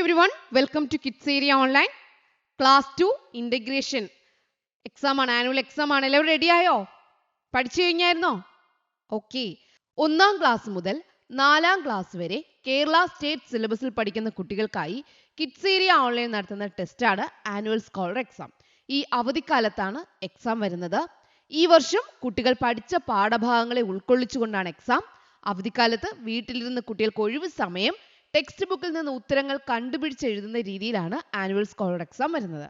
everyone, welcome to Kids Area Online. Class 2 Integration exam ആണ്, annual exam ആണ്. എല്ലാവരും ready ആയോ? പഠിച്ചു കഴിഞ്ഞായിരുന്നോ? ഓക്കെ. 1ാം ക്ലാസ് മുതൽ 4ാം ക്ലാസ് വരെ കേരള സ്റ്റേറ്റ് സിലബസിൽ പഠിക്കുന്ന കുട്ടികൾക്കായി കിഡ്സ് ഏരിയ ഓൺലൈൻ നടത്തുന്ന ടെസ്റ്റാണ് ആനുവൽ സ്കോളർ എക്സാം. ഈ അവധിക്കാലത്താണ് എക്സാം വരുന്നത്. ഈ വർഷം കുട്ടികൾ പഠിച്ച പാഠഭാഗങ്ങളെ ഉൾക്കൊള്ളിച്ചുകൊണ്ടാണ് എക്സാം. അവധിക്കാലത്ത് വീട്ടിലിരുന്ന് കുട്ടികൾക്ക് ഒഴിവ് സമയം ടെക്സ്റ്റ് ബുക്കിൽ നിന്ന് ഉത്തരങ്ങൾ കണ്ടുപിടിച്ചെഴുതുന്ന രീതിയിലാണ് ആനുവൽ സ്കോളർ എക്സാം വരുന്നത്.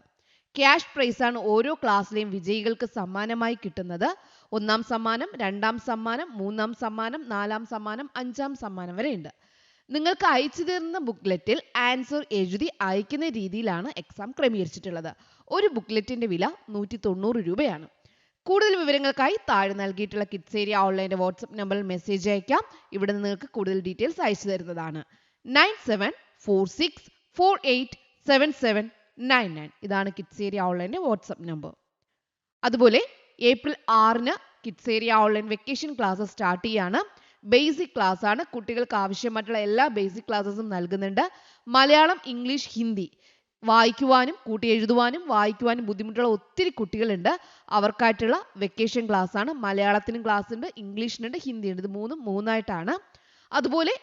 ക്യാഷ് പ്രൈസ് ആണ് ഓരോ ക്ലാസ്സിലെയും വിജയികൾക്ക് സമ്മാനമായി കിട്ടുന്നത്. 1ാം സമ്മാനം, 2ാം സമ്മാനം, 3ാം സമ്മാനം, 4ാം സമ്മാനം, 5ാം സമ്മാനം വരെ ഉണ്ട്. നിങ്ങൾക്ക് അയച്ചു തരുന്ന ബുക്ക്ലെറ്റിൽ ആൻസർ എഴുതി അയക്കുന്ന രീതിയിലാണ് എക്സാം ക്രമീകരിച്ചിട്ടുള്ളത്. ഒരു ബുക്ക്ലെറ്റിന്റെ വില 190 രൂപയാണ്. കൂടുതൽ വിവരങ്ങൾക്കായി താഴെ നൽകിയിട്ടുള്ള കിഡ്സ് ഏരിയ ഓൺലൈൻ്റെ വാട്സ്ആപ്പ് നമ്പറിൽ മെസ്സേജ് അയക്കാം. ഇവിടെ നിങ്ങൾക്ക് കൂടുതൽ ഡീറ്റെയിൽസ് അയച്ചു തരുന്നതാണ്. 9746487799 ഇതാണ് കിഡ്സ് ഏരിയ ഓൺലൈൻ്റെ വാട്സ്ആപ്പ് നമ്പർ. അതുപോലെ ഏപ്രിൽ 6-ന് kids area online vacation class start ചെയ്യാണ്. ബേസിക് ക്ലാസ് ആണ്. കുട്ടികൾക്ക് ആവശ്യമായിട്ടുള്ള എല്ലാ ബേസിക് ക്ലാസ്സസും നൽകുന്നുണ്ട്. മലയാളം, ഇംഗ്ലീഷ്, ഹിന്ദി വായിക്കുവാനും കൂട്ടി എഴുതുവാനും വായിക്കുവാനും ബുദ്ധിമുട്ടുള്ള ഒത്തിരി കുട്ടികളുണ്ട്. അവർക്കായിട്ടുള്ള വെക്കേഷൻ ക്ലാസ് ആണ്. മലയാളത്തിനും ക്ലാസ് ഉണ്ട്, ഇംഗ്ലീഷിനുണ്ട്, ഹിന്ദി ഉണ്ട്. ഇത് മൂന്നായിട്ടാണ്. അതുപോലെ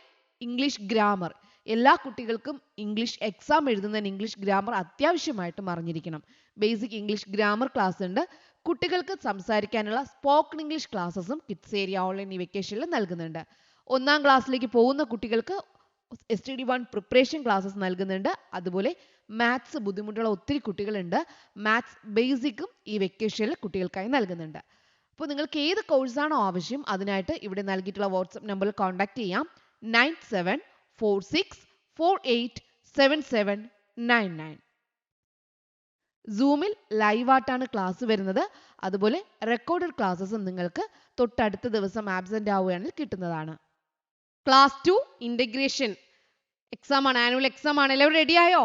ഇംഗ്ലീഷ് ഗ്രാമർ, എല്ലാ കുട്ടികൾക്കും ഇംഗ്ലീഷ് എക്സാം എഴുതുന്നതിന് ഇംഗ്ലീഷ് ഗ്രാമർ അത്യാവശ്യമായിട്ടും അറിഞ്ഞിരിക്കണം. ബേസിക് ഇംഗ്ലീഷ് ഗ്രാമർ ക്ലാസ് ഉണ്ട്. കുട്ടികൾക്ക് സംസാരിക്കാനുള്ള സ്പോക്കൺ ഇംഗ്ലീഷ് ക്ലാസ്സസും കിഡ്സ് ഏരിയ ഓൺലൈൻ ഈ വെക്കേഷനിൽ നൽകുന്നുണ്ട്. 1ാം ക്ലാസ്സിലേക്ക് പോകുന്ന കുട്ടികൾക്ക് STD1 പ്രിപ്പറേഷൻ ക്ലാസ്സസ് നൽകുന്നുണ്ട്. അതുപോലെ മാത്സ് ബുദ്ധിമുട്ടുള്ള ഒത്തിരി കുട്ടികളുണ്ട്. മാത്സ് ബേസിക്കും ഈ വെക്കേഷനിൽ കുട്ടികൾക്കായി നൽകുന്നുണ്ട്. അപ്പോൾ നിങ്ങൾക്ക് ഏത് കോഴ്സാണോ ആവശ്യം അതിനായിട്ട് ഇവിടെ നൽകിയിട്ടുള്ള വാട്സ്ആപ്പ് നമ്പറിൽ കോൺടാക്ട് ചെയ്യാം. 9746487799. സൂമിൽ ലൈവായിട്ടാണ് ക്ലാസ് വരുന്നത്. അതുപോലെ റെക്കോർഡഡ് ക്ലാസ്സസും നിങ്ങൾക്ക് തൊട്ടടുത്ത ദിവസം ആബ്സെന്റ് ആവുകയാണെങ്കിൽ കിട്ടുന്നതാണ്. ക്ലാസ് 2 ഇൻ്റഗ്രേഷൻ എക്സാം ആണ്, ആനുവൽ എക്സാം ആണ്. എല്ലാവരും റെഡി ആയോ?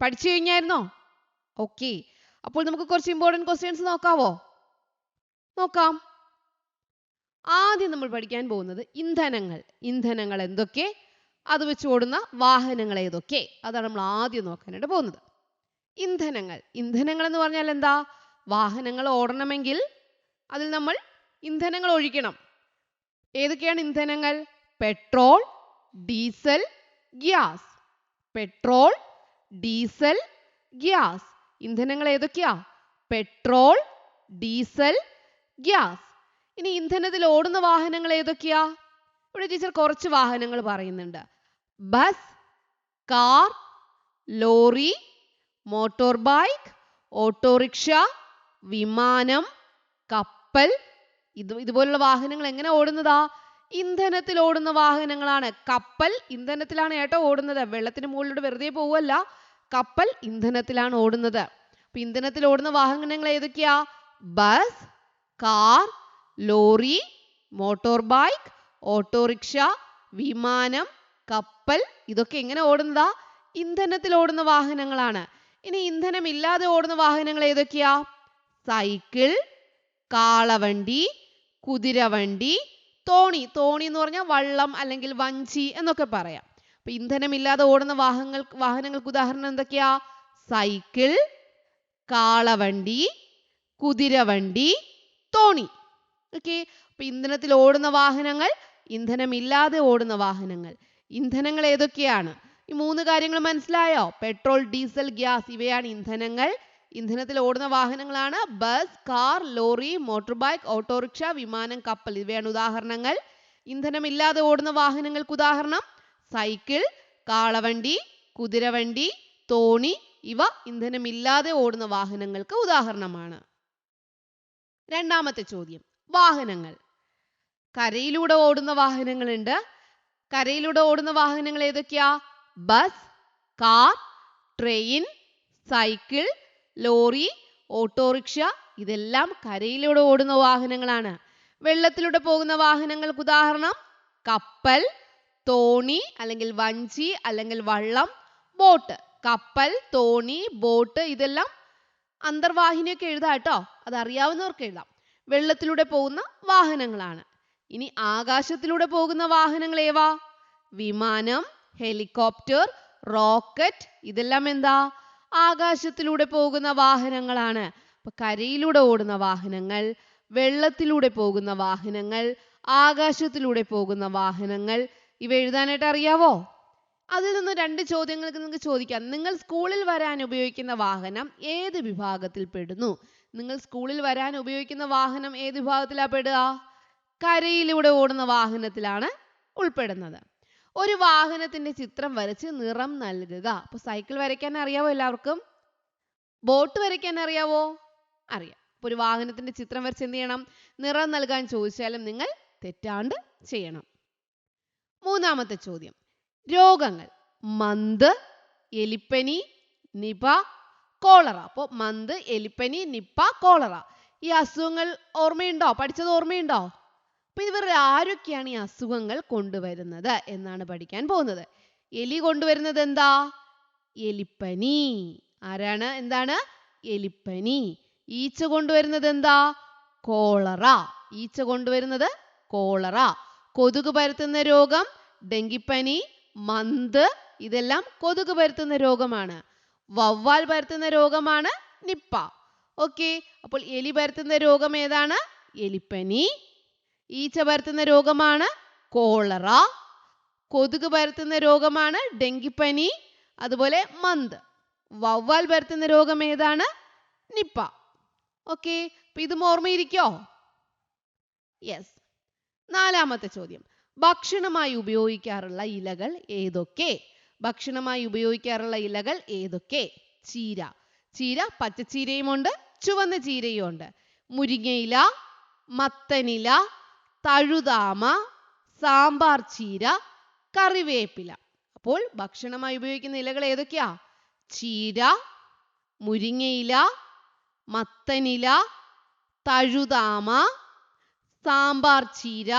പഠിച്ചു കഴിഞ്ഞായിരുന്നോ? ഓക്കെ. അപ്പോൾ നമുക്ക് കുറച്ച് ഇമ്പോർട്ടൻറ്റ് ക്വസ്റ്റ്യൻസ് നോക്കാവോ? നോക്കാം. ആദ്യം നമ്മൾ പഠിക്കാൻ പോകുന്നത് ഇന്ധനങ്ങൾ. ഇന്ധനങ്ങൾ എന്തൊക്കെ, അത് വെച്ച് ഓടുന്ന വാഹനങ്ങൾ ഏതൊക്കെ, അതാണ് നമ്മൾ ആദ്യം നോക്കാനായിട്ട് പോകുന്നത്. ഇന്ധനങ്ങൾ. ഇന്ധനങ്ങൾ എന്ന് പറഞ്ഞാൽ എന്താ? വാഹനങ്ങൾ ഓടണമെങ്കിൽ അതിൽ നമ്മൾ ഇന്ധനങ്ങൾ ഒഴിക്കണം. ഏതൊക്കെയാണ് ഇന്ധനങ്ങൾ? Petrol, diesel, gas. Petrol, diesel, gas. ഇന്ധനങ്ങൾ ഏതൊക്കെയാ? Petrol, diesel, gas. ഇനി ഇന്ധനത്തിൽ ഓടുന്ന വാഹനങ്ങൾ ഏതൊക്കെയാ? ഇവിടെ ടീച്ചർ കുറച്ച് വാഹനങ്ങൾ പറയുന്നുണ്ട്. Bus, car, lorry, motor bike, autorickshaw, വിമാനം, കപ്പൽ. ഇതുപോലുള്ള വാഹനങ്ങൾ എങ്ങനെ ഓടുന്നതാ? ഇന്ധനത്തിൽ ഓടുന്ന വാഹനങ്ങളാണ്. കപ്പൽ ഇന്ധനത്തിലാണ് ഏട്ടോ ഓടുന്നത്. വെള്ളത്തിന് മുകളിലൂടെ വെറുതെ പോവല്ല. കപ്പൽ ഇന്ധനത്തിലാണ് ഓടുന്നത്. അപ്പൊ ഇന്ധനത്തിൽ ഓടുന്ന വാഹനങ്ങൾ ഏതൊക്കെയാ? Bus, car, lorry, motor bike, autorickshaw, വിമാനം, കപ്പൽ. ഇതൊക്കെ എങ്ങനെ ഓടുന്നതാ? ഇന്ധനത്തിൽ ഓടുന്ന വാഹനങ്ങളാണ്. ഇനി ഇന്ധനം ഇല്ലാതെ ഓടുന്ന വാഹനങ്ങൾ ഏതൊക്കെയാ? സൈക്കിൾ, കാളവണ്ടി, കുതിരവണ്ടി, തോണി. തോണി എന്ന് പറഞ്ഞാൽ വള്ളം അല്ലെങ്കിൽ വഞ്ചി എന്നൊക്കെ പറയാം. അപ്പൊ ഇന്ധനമില്ലാതെ ഓടുന്ന വാഹനങ്ങൾക്ക് ഉദാഹരണം എന്തൊക്കെയാ? സൈക്കിൾ, കാളവണ്ടി, കുതിരവണ്ടി, തോണി. ഓക്കെ. അപ്പൊ ഇന്ധനത്തിൽ ഓടുന്ന വാഹനങ്ങൾ, ഇന്ധനമില്ലാതെ ഓടുന്ന വാഹനങ്ങൾ. ഇന്ധനങ്ങൾ ഏതൊക്കെയാണ്? ഈ 3 കാര്യങ്ങൾ മനസ്സിലായോ? പെട്രോൾ, ഡീസൽ, ഗ്യാസ് ഇവയാണ് ഇന്ധനങ്ങൾ. ഇന്ധനത്തിൽ ഓടുന്ന വാഹനങ്ങളാണ് bus, car, lorry, motor bike, autorickshaw, വിമാനം, കപ്പൽ. ഇവയാണ് ഉദാഹരണങ്ങൾ. ഇന്ധനമില്ലാതെ ഓടുന്ന വാഹനങ്ങൾക്ക് ഉദാഹരണം സൈക്കിൾ, കാളവണ്ടി, കുതിരവണ്ടി, തോണി. ഇവ ഇന്ധനമില്ലാതെ ഓടുന്ന വാഹനങ്ങൾക്ക് ഉദാഹരണമാണ്. 2ാമത്തെ ചോദ്യം, വാഹനങ്ങൾ. കരയിലൂടെ ഓടുന്ന വാഹനങ്ങളുണ്ട്. കരയിലൂടെ ഓടുന്ന വാഹനങ്ങൾ ഏതൊക്കെയാ? Bus, car, train, cycle, lorry, autorickshaw. ഇതെല്ലാം കരയിലൂടെ ഓടുന്ന വാഹനങ്ങളാണ്. വെള്ളത്തിലൂടെ പോകുന്ന വാഹനങ്ങൾക്ക് ഉദാഹരണം കപ്പൽ, തോണി അല്ലെങ്കിൽ വഞ്ചി അല്ലെങ്കിൽ വള്ളം, ബോട്ട്. കപ്പൽ, തോണി, ബോട്ട് ഇതെല്ലാം അന്തർവാഹിനിയൊക്കെ എഴുതാം കേട്ടോ. അത് അറിയാവുന്നവർക്ക് എഴുതാം. വെള്ളത്തിലൂടെ പോകുന്ന വാഹനങ്ങളാണ്. ഇനി ആകാശത്തിലൂടെ പോകുന്ന വാഹനങ്ങൾ ഏവാ? വിമാനം, ഹെലികോപ്റ്റർ, റോക്കറ്റ് ഇതെല്ലാം എന്താ ആകാശത്തിലൂടെ പോകുന്ന വാഹനങ്ങളാണ്. അപ്പൊ കരയിലൂടെ ഓടുന്ന വാഹനങ്ങൾ, വെള്ളത്തിലൂടെ പോകുന്ന വാഹനങ്ങൾ, ആകാശത്തിലൂടെ പോകുന്ന വാഹനങ്ങൾ, ഇവ എഴുതാനായിട്ട് അറിയാവോ? അതിൽ നിന്ന് 2 ചോദ്യങ്ങൾക്ക് നിങ്ങൾക്ക് ചോദിക്കാം. നിങ്ങൾ സ്കൂളിൽ വരാൻ ഉപയോഗിക്കുന്ന വാഹനം ഏത് വിഭാഗത്തിൽ പെടുന്നു? നിങ്ങൾ സ്കൂളിൽ വരാൻ ഉപയോഗിക്കുന്ന വാഹനം ഏത് വിഭാഗത്തിലാ പെടുക? കരയിലൂടെ ഓടുന്ന വാഹനത്തിലാണ് ഉൾപ്പെടുന്നത്. ഒരു വാഹനത്തിന്റെ ചിത്രം വരച്ച് നിറം നൽകുക. അപ്പൊ സൈക്കിൾ വരയ്ക്കാൻ അറിയാവോ എല്ലാവർക്കും? ബോട്ട് വരയ്ക്കാൻ അറിയാവോ? അറിയാം. അപ്പൊ ഒരു വാഹനത്തിന്റെ ചിത്രം വരച്ച് എന്ത് ചെയ്യണം? നിറം നൽകാൻ ചോദിച്ചാലും നിങ്ങൾ തെറ്റാണ്ട് ചെയ്യണം. 3-ാമത്തെ ചോദ്യം. രോഗങ്ങൾ. മന്ത്, എലിപ്പനി, നിപ, കോളറ. അപ്പോൾ മന്ത്, എലിപ്പനി, നിപ്പ, കോളറ. ഈ അസുഖങ്ങൾ ഓർമ്മയുണ്ടോ? പഠിച്ചത് ഓർമ്മയുണ്ടോ? അപ്പൊ ഇവർ ആരൊക്കെയാണ് ഈ അസുഖങ്ങൾ കൊണ്ടുവരുന്നത് എന്നാണ് പഠിക്കാൻ പോകുന്നത്. എലി കൊണ്ടുവരുന്നത് എന്താ? എലിപ്പനി. ആരാണ്? എന്താണ്? എലിപ്പനി. ഈച്ച കൊണ്ടുവരുന്നത് എന്താ? കോളറ. ഈച്ച കൊണ്ടുവരുന്നത് കോളറ. കൊതുക് പരത്തുന്ന രോഗം ഡെങ്കിപ്പനി, മന്ത് ഇതെല്ലാം കൊതുക് പരത്തുന്ന രോഗമാണ്. വവ്വാൽ പരത്തുന്ന രോഗമാണ് നിപ്പ. ഓക്കെ, അപ്പോൾ എലി പരത്തുന്ന രോഗം ഏതാണ്? എലിപ്പനി. ഈച്ച പരത്തുന്ന രോഗമാണ് കോളറ. കൊതുക് പരത്തുന്ന രോഗമാണ് ഡെങ്കിപ്പനി, അതുപോലെ മന്ത്. വവ്വാൽ പരത്തുന്ന രോഗം ഏതാണ്? നിപ്പ. ഓക്കെ, അപ്പൊ ഇതും ഓർമ്മയിരിക്കോ? യെസ്. 4-ാമത്തെ ചോദ്യം. ഭക്ഷണമായി ഉപയോഗിക്കാറുള്ള ഇലകൾ ഏതൊക്കെ? ഭക്ഷണമായി ഉപയോഗിക്കാറുള്ള ഇലകൾ ഏതൊക്കെ? ചീര. ചീര പച്ചച്ചീരയുമുണ്ട്, ചുവന്ന ചീരയുമുണ്ട്. മുരിങ്ങയില, മത്തനില, തഴുതാമ, സാമ്പാർ ചീര, കറിവേപ്പില. അപ്പോൾ ഭക്ഷണമായി ഉപയോഗിക്കുന്ന ഇലകൾ ഏതൊക്കെയാ? ചീര, മുരിങ്ങയില, മത്തനില, തഴുതാമ, സാമ്പാർ ചീര,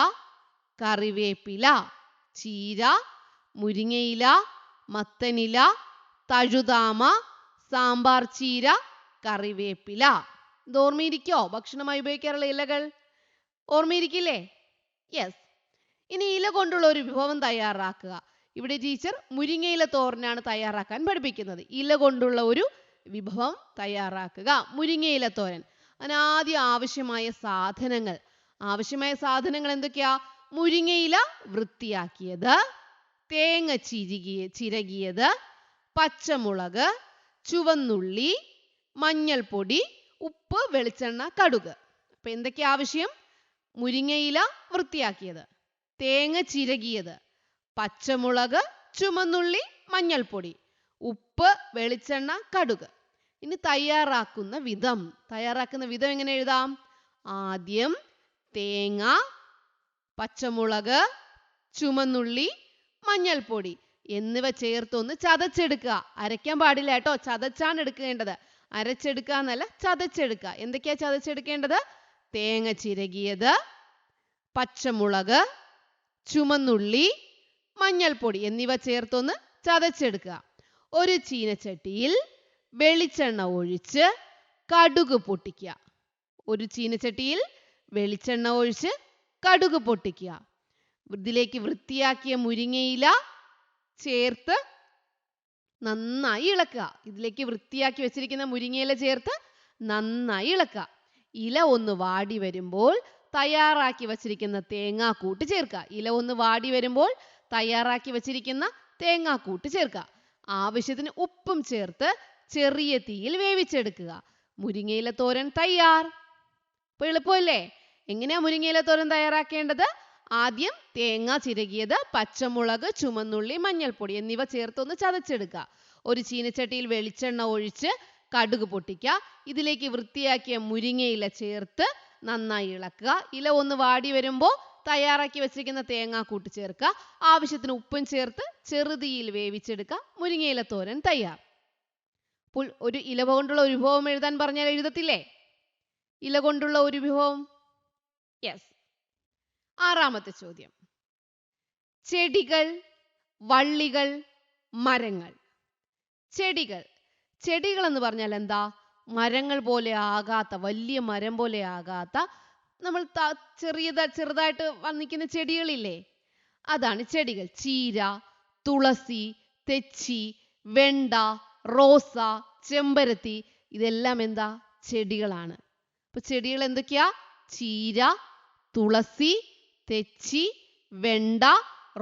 കറിവേപ്പില. ചീര, മുരിങ്ങയില, മത്തനില, തഴുതാമ, സാമ്പാർ ചീര, കറിവേപ്പില. ഇത് ഓർമ്മയിരിക്കോ? ഭക്ഷണമായി ഉപയോഗിക്കാറുള്ള ഇലകൾ ഓർമ്മയിരിക്കില്ലേ? യെസ്. ഇനി ഇല കൊണ്ടുള്ള ഒരു വിഭവം തയ്യാറാക്കുക. ഇവിടെ ടീച്ചർ മുരിങ്ങയില തോരനാണ് തയ്യാറാക്കാൻ പഠിപ്പിക്കുന്നത്. ഇല കൊണ്ടുള്ള ഒരു വിഭവം തയ്യാറാക്കുക, മുരിങ്ങയില തോരൻ. അതിനാദ്യം ആവശ്യമായ സാധനങ്ങൾ എന്തൊക്കെയാ? മുരിങ്ങയില വൃത്തിയാക്കിയത്, തേങ്ങ ചിരകിയത്, പച്ചമുളക്, ചുവന്നുള്ളി, മഞ്ഞൾപ്പൊടി, ഉപ്പ്, വെളിച്ചെണ്ണ, കടുക്. അപ്പൊ എന്തൊക്കെയാ ആവശ്യം? മുരിങ്ങയില വൃത്തിയാക്കിയത്, തേങ്ങ ചിരകിയത്, പച്ചമുളക്, ചുവന്നുള്ളി, മഞ്ഞൾപ്പൊടി, ഉപ്പ്, വെളിച്ചെണ്ണ, കടുക്. ഇനി തയ്യാറാക്കുന്ന വിധം എങ്ങനെ എഴുതാം? ആദ്യം തേങ്ങ, പച്ചമുളക്, ചുവന്നുള്ളി, മഞ്ഞൾപ്പൊടി എന്നിവ ചേർത്തൊന്ന് ചതച്ചെടുക്കുക. അരയ്ക്കാൻ പാടില്ല കേട്ടോ, ചതച്ചാണ് എടുക്കേണ്ടത്. അരച്ചെടുക്കുക എന്നല്ല, ചതച്ചെടുക്കുക. എന്തൊക്കെയാ ചതച്ചെടുക്കേണ്ടത്? തേങ്ങ ചിരകിയത്, പച്ചമുളക്, ചുവന്നുള്ളി, മഞ്ഞൾപ്പൊടി എന്നിവ ചേർത്തൊന്ന് ചതച്ചെടുക്കുക. ഒരു ചീനച്ചട്ടിയിൽ വെളിച്ചെണ്ണ ഒഴിച്ച് കടുക് പൊട്ടിക്കുക. ഒരു ചീനച്ചട്ടിയിൽ വെളിച്ചെണ്ണ ഒഴിച്ച് കടുക് പൊട്ടിക്കുക. ഇതിലേക്ക് വൃത്തിയാക്കിയ മുരിങ്ങയില ചേർത്ത് നന്നായി ഇളക്കുക. ഇതിലേക്ക് വൃത്തിയാക്കി വെച്ചിരിക്കുന്ന മുരിങ്ങയില ചേർത്ത് നന്നായി ഇളക്കുക. ഇല ഒന്ന് വാടി വരുമ്പോൾ തയ്യാറാക്കി വെച്ചിരിക്കുന്ന തേങ്ങാക്കൂട്ട് ചേർക്കുക. ഇല ഒന്ന് വാടി വരുമ്പോൾ തയ്യാറാക്കി വെച്ചിരിക്കുന്ന തേങ്ങാക്കൂട്ട് ചേർക്കുക. ആവശ്യത്തിന് ഉപ്പും ചേർത്ത് ചെറിയ തീയിൽ വേവിച്ചെടുക്കുക. മുരിങ്ങയില തോരൻ തയ്യാർ. ഇപ്പൊ എളുപ്പമല്ലേ? എങ്ങനെയാ മുരിങ്ങയില തോരൻ തയ്യാറാക്കേണ്ടത്? ആദ്യം തേങ്ങ ചിരകിയത്, പച്ചമുളക്, ചുവന്നുള്ളി, മഞ്ഞൾപ്പൊടി എന്നിവ ചേർത്തൊന്ന് ചതച്ചെടുക്കുക. ഒരു ചീനച്ചട്ടിയിൽ വെളിച്ചെണ്ണ ഒഴിച്ച് കടുക് പൊട്ടിക്കുക. ഇതിലേക്ക് വൃത്തിയാക്കിയ മുരിങ്ങയില ചേർത്ത് നന്നായി ഇളക്കുക. ഇല ഒന്ന് വാടി വരുമ്പോൾ തയ്യാറാക്കി വെച്ചിരിക്കുന്ന തേങ്ങാക്കൂട്ട് ചേർക്കുക. ആവശ്യത്തിന് ഉപ്പും ചേർത്ത് ചെറുതീയിൽ വേവിച്ചെടുക്കുക. മുരിങ്ങയില തോരൻ തയ്യാർ. അപ്പോൾ ഒരു ഇല കൊണ്ടുള്ള ഒരു വിഭവം എഴുതാൻ പറഞ്ഞാൽ എഴുതത്തില്ലേ? ഇല കൊണ്ടുള്ള ഒരു വിഭവം. യെസ്. 6-ാമത്തെ ചോദ്യം. ചെടികൾ, വള്ളികൾ, മരങ്ങൾ. ചെടികൾ എന്ന് പറഞ്ഞാൽ എന്താ? മരങ്ങൾ പോലെ ആകാത്ത, വലിയ മരം പോലെ ആകാത്ത, നമ്മൾ ചെറുതായിട്ട് വന്നിരിക്കുന്ന ചെടികളില്ലേ, അതാണ് ചെടികൾ. ചീര, തുളസി, തെച്ചി, വെണ്ട, റോസ, ചെമ്പരത്തി ഇതെല്ലാം എന്താ? ചെടികളാണ്. അപ്പൊ ചെടികൾ എന്തൊക്കെയാ? ചീര, തുളസി, തെച്ചി, വെണ്ട,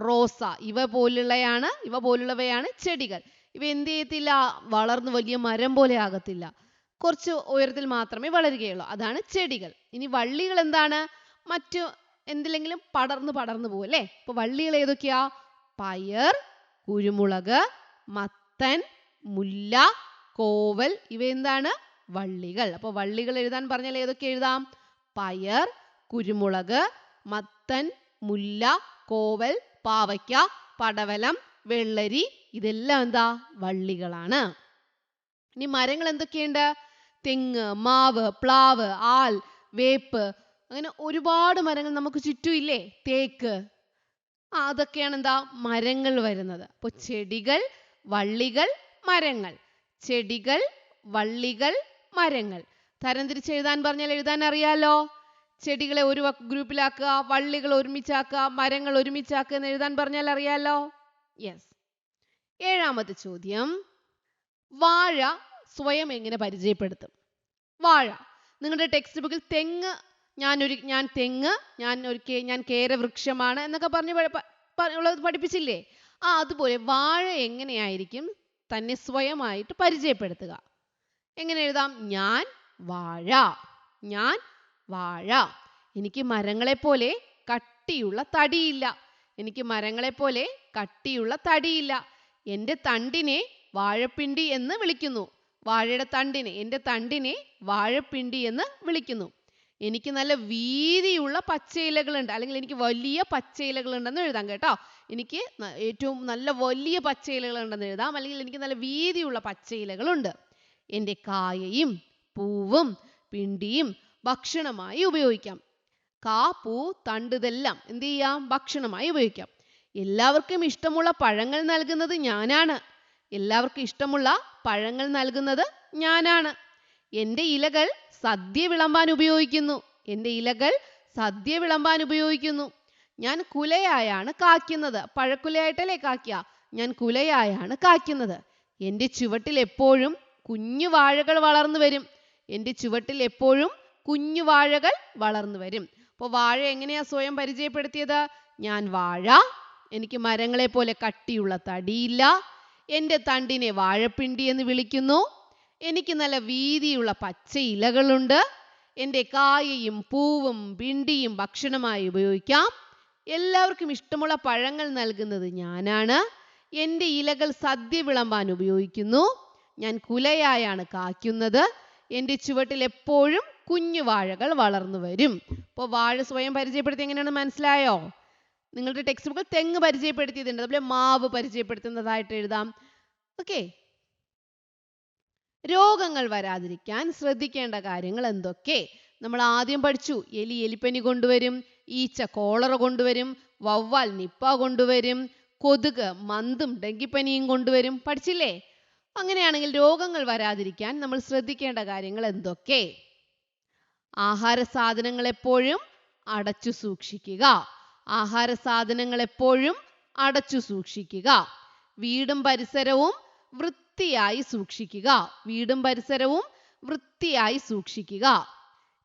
റോസ ഇവ പോലുള്ളവയാണ് ചെടികൾ. ഇവ എന്ത് ചെയ്യത്തില്ല? വളർന്ന് വലിയ മരം പോലെ ആകത്തില്ല. കുറച്ച് ഉയരത്തിൽ മാത്രമേ വളരുകയുള്ളൂ. അതാണ് ചെടികൾ. ഇനി വള്ളികൾ എന്താണ്? മറ്റു എന്തിലെങ്കിലും പടർന്നു പോകും അല്ലേ? അപ്പൊ വള്ളികൾ ഏതൊക്കെയാ? പയർ, കുരുമുളക്, മത്തൻ, മുല്ല, കോവൽ ഇവ എന്താണ്? വള്ളികൾ. അപ്പൊ വള്ളികൾ എഴുതാൻ പറഞ്ഞാൽ ഏതൊക്കെ എഴുതാം? പയർ, കുരുമുളക്, മത്തൻ, മുല്ല, കോവൽ, പാവയ്ക്ക, പടവലം, വെള്ളരി ഇതെല്ലാം എന്താ? വള്ളികളാണ്. ഇനി മരങ്ങൾ എന്തൊക്കെയുണ്ട്? തെങ്ങ്, മാവ്, പ്ലാവ്, ആൽ, വേപ്പ് അങ്ങനെ ഒരുപാട് മരങ്ങൾ നമുക്ക് ചുറ്റും ഇല്ലേ? തേക്ക് അതൊക്കെയാണ് എന്താ? മരങ്ങൾ വരുന്നത്. അപ്പൊ ചെടികൾ, വള്ളികൾ, മരങ്ങൾ. ചെടികൾ, വള്ളികൾ, മരങ്ങൾ. തരംതിരിച്ച് എഴുതാൻ പറഞ്ഞാൽ എഴുതാൻ അറിയാലോ. ചെടികളെ ഒരു ഗ്രൂപ്പിലാക്കുക, വള്ളികൾ ഒരുമിച്ചാക്കുക, മരങ്ങൾ ഒരുമിച്ചാക്കുക എന്ന് എഴുതാൻ പറഞ്ഞാൽ അറിയാലോ. യെസ്. 7ാമത്തെ ചോദ്യം, വാഴ സ്വയം എങ്ങനെ പരിചയപ്പെടുത്തും? വാഴ നിങ്ങളുടെ ടെക്സ്റ്റ് ബുക്കിൽ തെങ്ങ്, ഞാൻ കേരവൃക്ഷമാണ് എന്നൊക്കെ പറഞ്ഞ് പഠിപ്പിച്ചില്ലേ? അതുപോലെ വാഴ എങ്ങനെയായിരിക്കും തന്നെ സ്വയമായിട്ട് പരിചയപ്പെടുത്തുക? എങ്ങനെ എഴുതാം? ഞാൻ വാഴ. എനിക്ക് മരങ്ങളെപ്പോലെ കട്ടിയുള്ള തടിയില്ല. എൻ്റെ തണ്ടിനെ വാഴപ്പിണ്ടി എന്ന് വിളിക്കുന്നു. എൻ്റെ തണ്ടിനെ വാഴപ്പിണ്ടി എന്ന് വിളിക്കുന്നു. എനിക്ക് നല്ല വീതിയുള്ള പച്ചയിലകളുണ്ട്, അല്ലെങ്കിൽ എനിക്ക് വലിയ പച്ചയിലകളുണ്ടെന്ന് എഴുതാം കേട്ടോ. എനിക്ക് ഏറ്റവും നല്ല വലിയ പച്ചയിലകളുണ്ടെന്ന് എഴുതാം, അല്ലെങ്കിൽ എനിക്ക് നല്ല വീതിയുള്ള പച്ചയിലകളുണ്ട്. എൻ്റെ കായയും പൂവും പിണ്ടിയും ഭക്ഷണമായി ഉപയോഗിക്കാം. കാ, പൂ, തണ്ട് ഇതെല്ലാം എന്ത് ചെയ്യാം? ഭക്ഷണമായി ഉപയോഗിക്കാം. എല്ലാവർക്കും ഇഷ്ടമുള്ള പഴങ്ങൾ നൽകുന്നത് ഞാനാണ്. എൻ്റെ ഇലകൾ സദ്യ വിളമ്പാൻ ഉപയോഗിക്കുന്നു. ഞാൻ കുലയായാണ് കായ്ക്കുന്നത്. പഴക്കുലയായിട്ടല്ലേ കായ്ക്കുക? ഞാൻ കുലയായാണ് കായ്ക്കുന്നത്. എൻ്റെ ചുവട്ടിൽ എപ്പോഴും കുഞ്ഞു വാഴകൾ വളർന്നു വരും. അപ്പോൾ വാഴ എങ്ങനെയാ സ്വയം പരിചയപ്പെടുത്തിയത്? ഞാൻ വാഴ, എനിക്ക് മരങ്ങളെ പോലെ കട്ടിയുള്ള തടിയില്ല, എൻ്റെ തണ്ടിനെ വാഴപ്പിണ്ടി എന്ന് വിളിക്കുന്നു, എനിക്ക് നല്ല വീതിയുള്ള പച്ച ഇലകളുണ്ട്, എൻ്റെ കായയും പൂവും പിണ്ടിയും ഭക്ഷണമായി ഉപയോഗിക്കാം, എല്ലാവർക്കും ഇഷ്ടമുള്ള പഴങ്ങൾ നൽകുന്നത് ഞാനാണ്, എൻ്റെ ഇലകൾ സദ്യ വിളമ്പാൻ ഉപയോഗിക്കുന്നു, ഞാൻ കുലയായാണ് കായ്ക്കുന്നത്, എൻ്റെ ചുവട്ടിൽ എപ്പോഴും കുഞ്ഞു വാഴകൾ വളർന്നു വരും. അപ്പോൾ വാഴ സ്വയം പരിചയപ്പെടുത്തി എങ്ങനെയാണ് മനസ്സിലായോ? നിങ്ങളുടെ ടെക്സ്റ്റ് ബുക്കിൽ തെങ്ങ് പരിചയപ്പെടുത്തിയിട്ടുണ്ട്, അതുപോലെ മാവ് പരിചയപ്പെടുത്തുന്നതായിട്ട് എഴുതാം. ഓക്കെ. രോഗങ്ങൾ വരാതിരിക്കാൻ ശ്രദ്ധിക്കേണ്ട കാര്യങ്ങൾ എന്തൊക്കെ? നമ്മൾ ആദ്യം പഠിച്ചു. എലിപ്പനി കൊണ്ടുവരും, ഈച്ച കോളറ കൊണ്ടുവരും, വവ്വാൽ നിപ്പ കൊണ്ടുവരും, കൊതുക് മന്തും ഡെങ്കിപ്പനിയും കൊണ്ടുവരും. പഠിച്ചില്ലേ? അങ്ങനെയാണെങ്കിൽ രോഗങ്ങൾ വരാതിരിക്കാൻ നമ്മൾ ശ്രദ്ധിക്കേണ്ട കാര്യങ്ങൾ എന്തൊക്കെ? ആഹാര സാധനങ്ങൾ എപ്പോഴും അടച്ചു സൂക്ഷിക്കുക. വീടും പരിസരവും വൃത്തിയായി സൂക്ഷിക്കുക.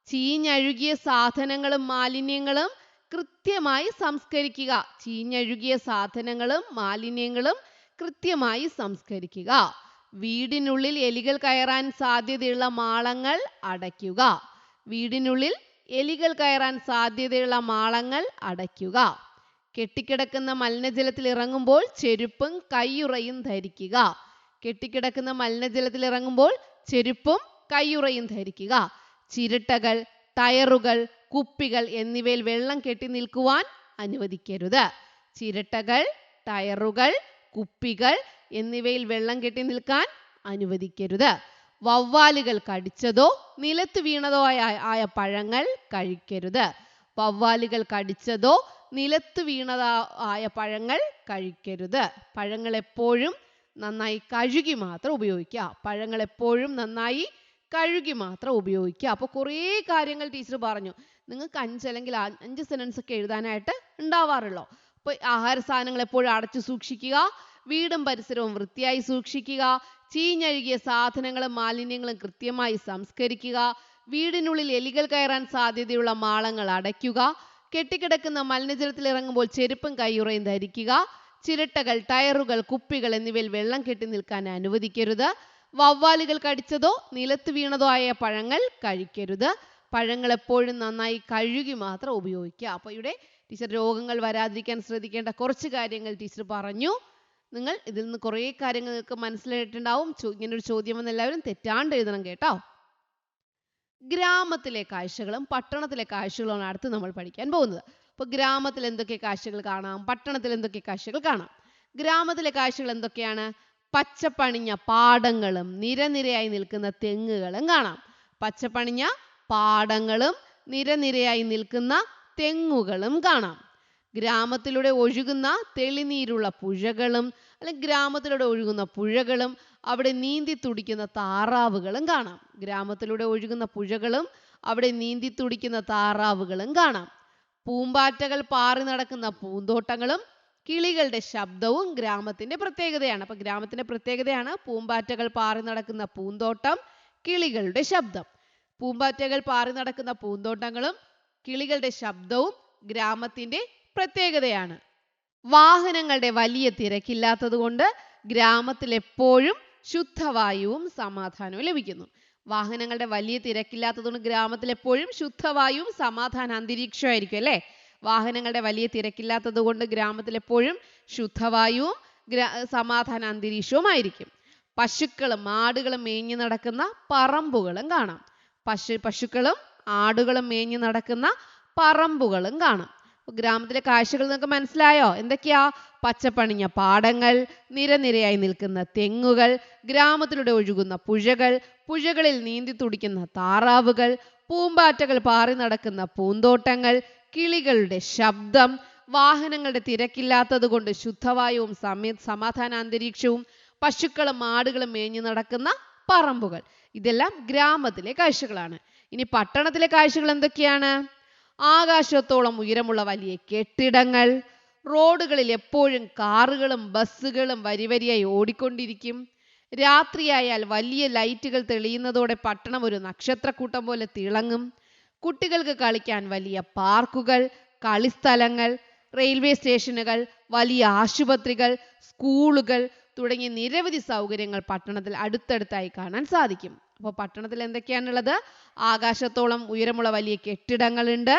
ചീഞ്ഞഴുകിയ സാധനങ്ങളും മാലിന്യങ്ങളും കൃത്യമായി സംസ്കരിക്കുക. വീടിനുള്ളിൽ എലികൾ കയറാൻ സാധ്യതയുള്ള മാളങ്ങൾ അടയ്ക്കുക. കെട്ടിക്കിടക്കുന്ന മലിനജലത്തിൽ ഇറങ്ങുമ്പോൾ ചെരുപ്പും കയ്യുറയും ധരിക്കുക. ചിരട്ടകൾ, ടയറുകൾ, കുപ്പികൾ എന്നിവയിൽ വെള്ളം കെട്ടി നിൽക്കുവാൻ അനുവദിക്കരുത്. വവ്വാലുകൾ കടിച്ചതോ നിലത്ത് വീണതോ ആയ പഴങ്ങൾ കഴിക്കരുത്. പഴങ്ങൾ എപ്പോഴും നന്നായി കഴുകി മാത്രം ഉപയോഗിക്കുക. അപ്പോൾ കുറേ കാര്യങ്ങൾ ടീച്ചർ പറഞ്ഞു. നിങ്ങൾക്ക് 5 അല്ലെങ്കിൽ 5 സെന്റൻസ് ഒക്കെ എഴുതാനായിട്ട് ഉണ്ടാവാറുള്ളൂ. അപ്പോൾ ആഹാര സാധനങ്ങൾ എപ്പോഴും അടച്ചു സൂക്ഷിക്കുക, വീടും പരിസരവും വൃത്തിയായി സൂക്ഷിക്കുക, ചീഞ്ഞഴുകിയ സാധനങ്ങളും മാലിന്യങ്ങളും കൃത്യമായി സംസ്കരിക്കുക, വീടിനുള്ളിൽ എലികൾ കയറാൻ സാധ്യതയുള്ള മാളങ്ങൾ അടയ്ക്കുക, കെട്ടിക്കിടക്കുന്ന മലിനജലത്തിൽ ഇറങ്ങുമ്പോൾ ചെരുപ്പും കയ്യുറയും ധരിക്കുക, ചിരട്ടകൾ, ടയറുകൾ, കുപ്പികൾ എന്നിവയിൽ വെള്ളം കെട്ടി നിൽക്കാൻ അനുവദിക്കരുത്, വവ്വാലുകൾ കടിച്ചതോ നിലത്ത് വീണതോ ആയ പഴങ്ങൾ കഴിക്കരുത്, പഴങ്ങൾ എപ്പോഴും നന്നായി കഴുകി മാത്രം ഉപയോഗിക്കുക. അപ്പോൾ ഇവിടെ ടീച്ചർ രോഗങ്ങൾ വരാതിരിക്കാൻ ശ്രദ്ധിക്കേണ്ട കുറച്ച് കാര്യങ്ങൾ ടീച്ചർ പറഞ്ഞു. നിങ്ങൾ ഇതിൽ നിന്ന് കുറേ കാര്യങ്ങൾ നിങ്ങൾക്ക് മനസ്സിലായിട്ടുണ്ടാവും. ഇങ്ങനൊരു ചോദ്യം വന്ന് എല്ലാവരും തെറ്റാണ്ട് എഴുതണം കേട്ടോ. ഗ്രാമത്തിലെ കാഴ്ചകളും പട്ടണത്തിലെ കാഴ്ചകളുമാണ് അടുത്ത് നമ്മൾ പഠിക്കാൻ പോകുന്നത്. അപ്പോൾ ഗ്രാമത്തിൽ എന്തൊക്കെ കാഴ്ചകൾ കാണാം, പട്ടണത്തിൽ എന്തൊക്കെ കാഴ്ചകൾ കാണാം. ഗ്രാമത്തിലെ കാഴ്ചകൾ എന്തൊക്കെയാണ്? പച്ചപ്പണിഞ്ഞ പാടങ്ങളും നിരനിരയായി നിൽക്കുന്ന തെങ്ങുകളും കാണാം. പച്ചപ്പണിഞ്ഞ പാടങ്ങളും നിരനിരയായി നിൽക്കുന്ന തെങ്ങുകളും കാണാം. ഗ്രാമത്തിലൂടെ ഒഴുകുന്ന തെളിനീരുള്ള പുഴകളും അല്ലെങ്കിൽ ഗ്രാമത്തിലൂടെ ഒഴുകുന്ന പുഴകളും അവിടെ നീന്തി തുടിക്കുന്ന താറാവുകളും കാണാം. ഗ്രാമത്തിലൂടെ ഒഴുകുന്ന പുഴകളും അവിടെ നീന്തി തുടിക്കുന്ന താറാവുകളും കാണാം. പൂമ്പാറ്റകൾ പാറി നടക്കുന്ന പൂന്തോട്ടങ്ങളും കിളികളുടെ ശബ്ദവും ഗ്രാമത്തിന്റെ പ്രത്യേകതയാണ്. അപ്പൊ ഗ്രാമത്തിന്റെ പ്രത്യേകതയാണ് പൂമ്പാറ്റകൾ പാറി നടക്കുന്ന പൂന്തോട്ടം, കിളികളുടെ ശബ്ദം. പൂമ്പാറ്റകൾ പാറി നടക്കുന്ന പൂന്തോട്ടങ്ങളും കിളികളുടെ ശബ്ദവും ഗ്രാമത്തിന്റെ പ്രത്യേകതയാണ്. വാഹനങ്ങളുടെ വലിയ തിരക്കില്ലാത്തത് കൊണ്ട് ഗ്രാമത്തിൽ എപ്പോഴും ശുദ്ധവായുവും സമാധാനവും ലഭിക്കുന്നു. വാഹനങ്ങളുടെ വലിയ തിരക്കില്ലാത്തതുകൊണ്ട് ഗ്രാമത്തിൽ എപ്പോഴും ശുദ്ധവായുവും സമാധാന അന്തരീക്ഷമായിരിക്കും അല്ലേ? വാഹനങ്ങളുടെ വലിയ തിരക്കില്ലാത്തത് കൊണ്ട് ഗ്രാമത്തിൽ എപ്പോഴും ശുദ്ധവായുവും സമാധാന അന്തരീക്ഷവുമായിരിക്കും. പശുക്കളും ആടുകളും മേഞ്ഞു നടക്കുന്ന പറമ്പുകളും കാണാം. പശുക്കളും ആടുകളും മേഞ്ഞു നടക്കുന്ന പറമ്പുകളും കാണാം. ഗ്രാമത്തിലെ കാഴ്ചകൾ നിങ്ങൾക്ക് മനസ്സിലായോ? എന്തൊക്കെയാ? പച്ചപ്പണിഞ്ഞ പാടങ്ങൾ, നിരനിരയായി നിൽക്കുന്ന തെങ്ങുകൾ, ഗ്രാമത്തിലൂടെ ഒഴുകുന്ന പുഴകൾ, പുഴകളിൽ നീന്തി തുടിക്കുന്ന താറാവുകൾ, പൂമ്പാറ്റകൾ പാറി നടക്കുന്ന പൂന്തോട്ടങ്ങൾ, കിളികളുടെ ശബ്ദം, വാഹനങ്ങളുടെ തിരക്കില്ലാത്തത് കൊണ്ട് ശുദ്ധവായുവും സമാധാന അന്തരീക്ഷവും, പശുക്കളും ആടുകളും മേഞ്ഞു നടക്കുന്ന പറമ്പുകൾ. ഇതെല്ലാം ഗ്രാമത്തിലെ കാഴ്ചകളാണ്. ഇനി പട്ടണത്തിലെ കാഴ്ചകൾ എന്തൊക്കെയാണ്? ആകാശത്തോളം ഉയരമുള്ള വലിയ കെട്ടിടങ്ങൾ, റോഡുകളിൽ എപ്പോഴും കാറുകളും ബസ്സുകളും വരിവരിയായി ഓടിക്കൊണ്ടിരിക്കും. രാത്രിയായാൽ വലിയ ലൈറ്റുകൾ തെളിയുന്നതോടെ പട്ടണം ഒരു നക്ഷത്രക്കൂട്ടം പോലെ തിളങ്ങും. കുട്ടികൾക്ക് കളിക്കാൻ വലിയ പാർക്കുകൾ, കളിസ്ഥലങ്ങൾ, റെയിൽവേ സ്റ്റേഷനുകൾ, വലിയ ആശുപത്രികൾ, സ്കൂളുകൾ തുടങ്ങിയ നിരവധി സൗകര്യങ്ങൾ പട്ടണത്തിൽ അടുത്തടുത്തായി കാണാൻ സാധിക്കും. അപ്പോൾ പട്ടണത്തിൽ എന്തൊക്കെയാണുള്ളത്? ആകാശത്തോളം ഉയരമുള്ള വലിയ കെട്ടിടങ്ങളുണ്ട്.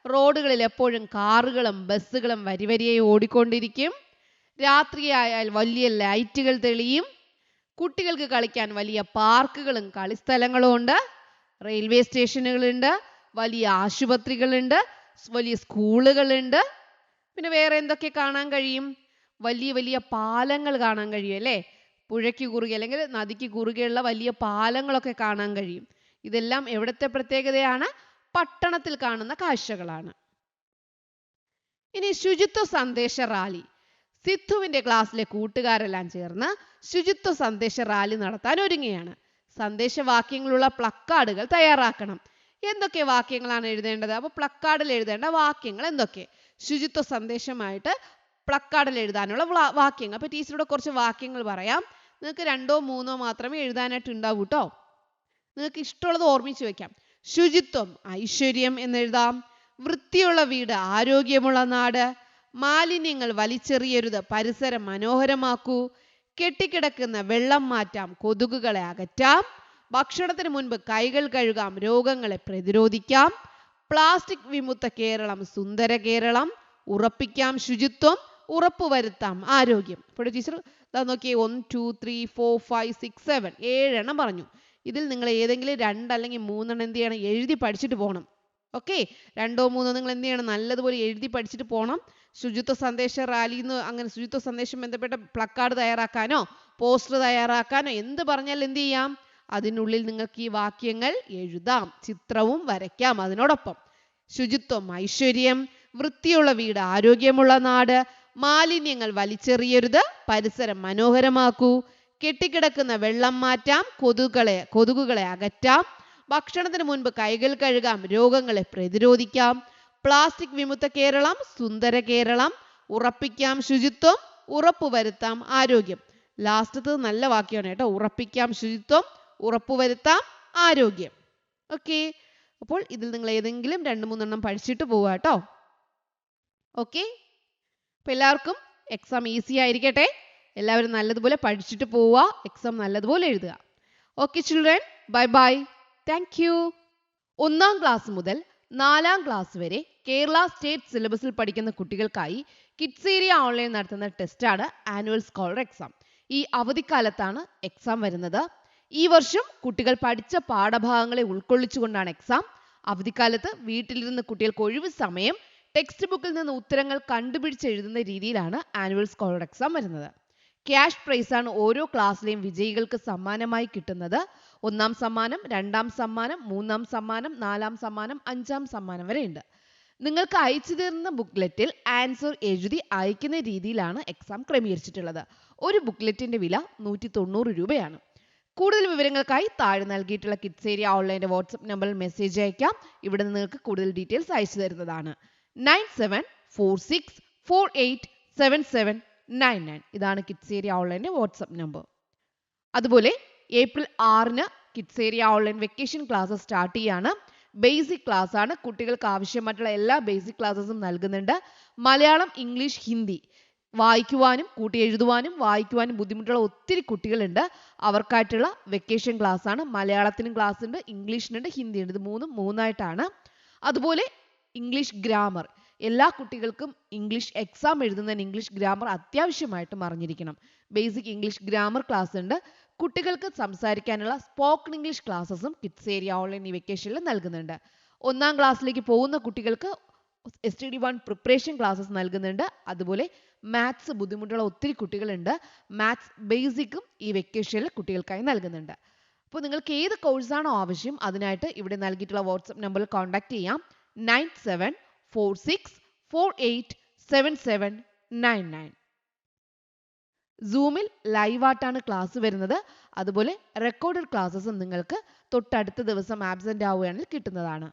റോഡുകളിൽ എപ്പോഴും കാറുകളും ബസ്സുകളും വരിവരിയായി ഓടിക്കൊണ്ടിരിക്കും. രാത്രിയായാൽ വലിയ ലൈറ്റുകൾ തെളിയും. കുട്ടികൾക്ക് കളിക്കാൻ വലിയ പാർക്കുകളും കളിസ്ഥലങ്ങളും ഉണ്ട്. റെയിൽവേ സ്റ്റേഷനുകളുണ്ട്, വലിയ ആശുപത്രികളുണ്ട്, വലിയ സ്കൂളുകളുണ്ട്. പിന്നെ വേറെ എന്തൊക്കെ കാണാൻ കഴിയും? വലിയ വലിയ പാലങ്ങൾ കാണാൻ കഴിയും അല്ലേ? പുഴയ്ക്ക് കുറുകെ അല്ലെങ്കിൽ നദിക്ക് കുറുകെയുള്ള വലിയ പാലങ്ങളൊക്കെ കാണാൻ കഴിയും. ഇതെല്ലാം എവിടുത്തെ പ്രത്യേകതയാണ്? പട്ടണത്തിൽ കാണുന്ന കാഴ്ചകളാണ്. ഇനി ശുചിത്വ സന്ദേശ റാലി. സിദ്ധുവിന്റെ ക്ലാസ്സിലെ കൂട്ടുകാരെല്ലാം ചേർന്ന് ശുചിത്വ സന്ദേശ റാലി നടത്താൻ ഒരുങ്ങുകയാണ്. സന്ദേശവാക്യങ്ങളുള്ള പ്ലക്കാർഡുകൾ തയ്യാറാക്കണം. എന്തൊക്കെ വാക്യങ്ങളാണ് എഴുതേണ്ടത്? അപ്പോൾ പ്ലക്കാർഡിൽ എഴുതേണ്ട വാക്യങ്ങൾ എന്തൊക്കെ? ശുചിത്വ സന്ദേശമായിട്ട് പ്ലക്കാർഡിൽ എഴുതാനുള്ള വാക്യങ്ങൾ. അപ്പോൾ ടീച്ചറുടെ കുറച്ച് വാക്യങ്ങൾ പറയാം. നിങ്ങൾക്ക് 2ഓ 3ഓ മാത്രമേ എഴുതാനായിട്ട് ഉണ്ടാവൂ കേട്ടോ. നിങ്ങൾക്ക് ഇഷ്ടമുള്ളത് ഓർമ്മിച്ച് വെക്കാം. ശുചിത്വം ഐശ്വര്യം എന്നെഴുതാം. വൃത്തിയുള്ള വീട് ആരോഗ്യമുള്ള നാട്. മാലിന്യങ്ങൾ വലിച്ചെറിയരുത്, പരിസരം മനോഹരമാക്കൂ. കെട്ടിക്കിടക്കുന്ന വെള്ളം മാറ്റാം, കൊതുകുകളെ അകറ്റാം. ഭക്ഷണത്തിന് മുൻപ് കൈകൾ കഴുകാം, രോഗങ്ങളെ പ്രതിരോധിക്കാം. പ്ലാസ്റ്റിക് വിമുക്ത കേരളം, സുന്ദര കേരളം. ഉറപ്പിക്കാം ശുചിത്വം, ഉറപ്പുവരുത്താം ആരോഗ്യം. ഇപ്പോൾ ടീച്ചർ നോക്കിയേ 1 2 3 4 5 6 7 7 പറഞ്ഞു. ഇതിൽ നിങ്ങൾ ഏതെങ്കിലും 2 അല്ലെങ്കിൽ 3 എന്ത് ചെയ്യണം? എഴുതി പഠിച്ചിട്ട് പോകണം. ഓക്കെ, 2ഓ 3ഓ നിങ്ങൾ എന്ത് ചെയ്യണം? നല്ലതുപോലെ എഴുതി പഠിച്ചിട്ട് പോകണം. ശുചിത്വ സന്ദേശ റാലിന്ന് അങ്ങനെ ശുചിത്വ സന്ദേശം ബന്ധപ്പെട്ട പ്ലക്കാർഡ് തയ്യാറാക്കാനോ പോസ്റ്റർ തയ്യാറാക്കാനോ എന്ത് പറഞ്ഞാൽ എന്ത് ചെയ്യാം? അതിനുള്ളിൽ നിങ്ങൾക്ക് ഈ വാക്യങ്ങൾ എഴുതാം, ചിത്രവും വരയ്ക്കാം. അതിനോടൊപ്പം ശുചിത്വം ഐശ്വര്യം, വൃത്തിയുള്ള വീട് ആരോഗ്യമുള്ള നാട്, മാലിന്യങ്ങൾ വലിച്ചെറിയരുത്, പരിസരം മനോഹരമാക്കൂ. കെട്ടിക്കിടക്കുന്ന വെള്ളം മാറ്റാം, കൊതുകുകളെ അകറ്റാം. ഭക്ഷണത്തിന് മുൻപ് കൈകൾ കഴുകാം, രോഗങ്ങളെ പ്രതിരോധിക്കാം. പ്ലാസ്റ്റിക് വിമുക്ത കേരളം, സുന്ദര കേരളം. ഉറപ്പിക്കാം ശുചിത്വം, ഉറപ്പുവരുത്താം ആരോഗ്യം. ലാസ്റ്റത്തത് നല്ല വാക്യമാണ് കേട്ടോ. ഉറപ്പിക്കാം ശുചിത്വം, ഉറപ്പുവരുത്താം ആരോഗ്യം. ഓക്കെ, അപ്പോൾ ഇതിൽ നിങ്ങൾ ഏതെങ്കിലും 2-3 പഠിച്ചിട്ട് പോവുക കേട്ടോ. ഓക്കെ, അപ്പോൾ എല്ലാവർക്കും എക്സാം ഈസി ആയിരിക്കട്ടെ. എല്ലാവരും നല്ലതുപോലെ പഠിച്ചിട്ട് പോവുക, എക്സാം നല്ലതുപോലെ എഴുതുക. Okay children, bye bye, thank you. 1-ാം class മുതൽ 4-ാം ക്ലാസ് വരെ കേരള സ്റ്റേറ്റ് സിലബസിൽ പഠിക്കുന്ന കുട്ടികൾക്കായി കിഡ്സ് ഏരിയ ഓൺലൈൻ നടത്തുന്ന ടെസ്റ്റാണ് ആനുവൽ സ്കോളർ എക്സാം. ഈ അവധിക്കാലത്താണ് എക്സാം വരുന്നത്. ഈ വർഷം കുട്ടികൾ പഠിച്ച പാഠഭാഗങ്ങളെ ഉൾക്കൊള്ളിച്ചുകൊണ്ടാണ് എക്സാം. അവധിക്കാലത്ത് വീട്ടിലിരുന്ന് കുട്ടികൾക്ക് ഒഴിവ് സമയം ടെക്സ്റ്റ് ബുക്കിൽ നിന്ന് ഉത്തരങ്ങൾ കണ്ടുപിടിച്ചെഴുതുന്ന രീതിയിലാണ് ആനുവൽ സ്കോളർ എക്സാം വരുന്നത്. ക്യാഷ് പ്രൈസ് ആണ് ഓരോ ക്ലാസ്സിലെയും വിജയികൾക്ക് സമ്മാനമായി കിട്ടുന്നത്. 1-ാം സമ്മാനം, 2-ാം സമ്മാനം, 3-ാം സമ്മാനം, 4-ാം സമ്മാനം, 5-ാം സമ്മാനം വരെ ഉണ്ട്. നിങ്ങൾക്ക് അയച്ചു തരുന്ന ബുക്ക്ലെറ്റിൽ ആൻസർ എഴുതി അയക്കുന്ന രീതിയിലാണ് എക്സാം ക്രമീകരിച്ചിട്ടുള്ളത്. ഒരു ബുക്ക്ലെറ്റിന്റെ വില 190 രൂപയാണ്. കൂടുതൽ വിവരങ്ങൾക്കായി താഴെ നൽകിയിട്ടുള്ള കിഡ്സ് ഏരിയ ഓൺലൈൻ്റെ വാട്സ്ആപ്പ് നമ്പറിൽ മെസ്സേജ് അയക്കാം. ഇവിടെ നിങ്ങൾക്ക് കൂടുതൽ ഡീറ്റെയിൽസ് അയച്ചു തരുന്നതാണ്. 9746487799. ഇതാണ് കിഡ്സ് ഏരിയ ഓൺലൈൻ്റെ വാട്സ്ആപ്പ് നമ്പർ. അതുപോലെ ഏപ്രിൽ 6-ന് kids area online vacation class start ചെയ്യാണ്. ബേസിക് ക്ലാസ് ആണ്. കുട്ടികൾക്ക് ആവശ്യമായിട്ടുള്ള എല്ലാ ബേസിക് ക്ലാസ്സസും നൽകുന്നുണ്ട്. മലയാളം, ഇംഗ്ലീഷ്, ഹിന്ദി വായിക്കുവാനും കൂട്ടി എഴുതുവാനും വായിക്കുവാനും ബുദ്ധിമുട്ടുള്ള ഒത്തിരി കുട്ടികളുണ്ട്. അവർക്കായിട്ടുള്ള വെക്കേഷൻ ക്ലാസ് ആണ്. മലയാളത്തിനും ക്ലാസ് ഉണ്ട്, ഇംഗ്ലീഷിനുണ്ട്, ഹിന്ദിയുണ്ട്. ഇത് മൂന്നായിട്ടാണ്. അതുപോലെ ഇംഗ്ലീഷ് ഗ്രാമർ, എല്ലാ കുട്ടികൾക്കും ഇംഗ്ലീഷ് എക്സാം എഴുതുന്നതിന് ഇംഗ്ലീഷ് ഗ്രാമർ അത്യാവശ്യമായിട്ടും അറിഞ്ഞിരിക്കണം. ബേസിക് ഇംഗ്ലീഷ് ഗ്രാമർ ക്ലാസ് ഉണ്ട്. കുട്ടികൾക്ക് സംസാരിക്കാനുള്ള സ്പോക്കൺ ഇംഗ്ലീഷ് ക്ലാസ്സസും കിഡ്സ് ഏരിയ ഓൺലൈൻ ഈ വെക്കേഷനിൽ നൽകുന്നുണ്ട്. 1-ാം ക്ലാസ്സിലേക്ക് പോകുന്ന കുട്ടികൾക്ക് STD1 പ്രിപ്പറേഷൻ ക്ലാസ്സസ് നൽകുന്നുണ്ട്. അതുപോലെ മാത്സ് ബുദ്ധിമുട്ടുള്ള ഒത്തിരി കുട്ടികളുണ്ട്. മാത്സ് ബേസിക്കും ഈ വെക്കേഷനിൽ കുട്ടികൾക്കായി നൽകുന്നുണ്ട്. അപ്പോൾ നിങ്ങൾക്ക് ഏത് കോഴ്സാണോ ആവശ്യം അതിനായിട്ട് ഇവിടെ നൽകിയിട്ടുള്ള വാട്സ്ആപ്പ് നമ്പറിൽ കോൺടാക്ട് ചെയ്യാം. 9746487799. സൂമിൽ ലൈവായിട്ടാണ് ക്ലാസ് വരുന്നത്. അതുപോലെ റെക്കോർഡഡ് ക്ലാസ്സസും നിങ്ങൾക്ക് തൊട്ടടുത്ത ദിവസം ആബ്സെന്റ് ആവുകയാണെങ്കിൽ കിട്ടുന്നതാണ്.